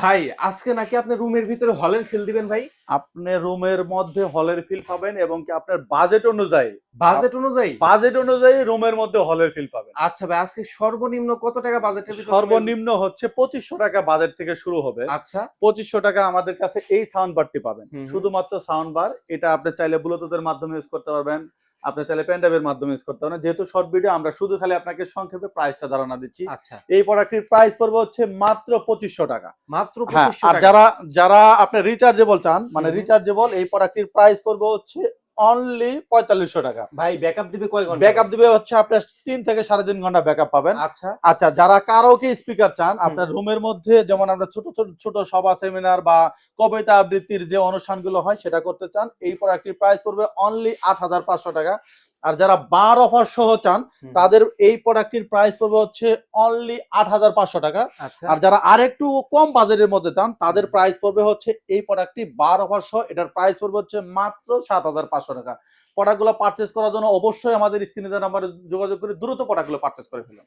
ভাই আজকে নাকি আপনি রুমের ভিতরে হলের ফিল দিবেন ভাই? আপনি রুমের মধ্যে হলের ফিল পাবেন এবং কি আপনার বাজেট অনুযায়ী বাজেট অনুযায়ী? রুমের মধ্যে হলের ফিল পাবেন। আচ্ছা ভাই, আজকে সর্বনিম্ন কত টাকা বাজেটের ভিতর রুমের? সর্বনিম্ন হচ্ছে 2500 টাকা বাজেট থেকে শুরু হবে। আচ্ছা। 2500 টাকা আমাদের কাছে এই সাউন্ড বারটি পাবেন। হুম হুম। শুধুমাত্র সাউন্ড বার। এটা আপনি চাইলে ব্লুটুথের মাধ্যমে ইউজ করতে পারবেন। আপনি চাইলে পেন ড্রাইভের মাধ্যমে ইউজ করতে পারেন। যেহেতু শর্ট ভিডিও আমরা শুধু খালি আপনাকে সংক্ষেপে প্রাইসটা ধারণা দিচ্ছি। আচ্ছা। এই প্রোডাক্টটির প্রাইস পড়বে হচ্ছে মাত্র 2500 টাকা। মাত্র হ্যাঁ, 2500 আর টাকা? যারা যারা আপনি রিচার্জেবল চান, হুম মানে হুম। রিচার্জেবল এই প্রোডাক্টটির প্রাইস পড়বে হচ্ছে অনলি 4500 টাকা। ভাই ব্যাকআপ দিবে কয় ঘন্টা ব্যাকআপ ভাই? দিবে হচ্ছে আপনার ৩ থেকে ৩.৫ ঘন্টা ব্যাকআপ পাবেন। আচ্ছা। আচ্ছা, যারা কারাওকে স্পিকার চান হুম আপনার হুম। রুমের মধ্যে, যেমন আমরা ছোট সভা সেমিনার বা কবিতা আবৃত্তির যে অনুষ্ঠানগুলো হয় সেটা করতে চান, এই প্রোডাক্টটির প্রাইস পড়বে অনলি ৮৫০০ টাকা। আর যারা বার অফার সহ চান হুম হুম। তাদের এই প্রোডাক্টটির প্রাইস পড়বে হচ্ছে অনলি ৮৫০০ টাকা। আচ্ছা। আর যারা আরেকটু কম বাজেটের মধ্যে চান হুম তাদের হুম। প্রাইস পড়বে হচ্ছে এই প্রোডাক্টটি বার অফার সহ, এটার প্রাইস পড়বে হচ্ছে মাত্র ৭৫০০ টাকা। প্রোডাক্টগুলো পারচেজ করার জন্য অবশ্যই আমাদের স্ক্রিনে দেওয়া নাম্বারে যোগাযোগ করে দ্রুত প্রোডাক্টগুলো পারচেজ করে ফেলুন।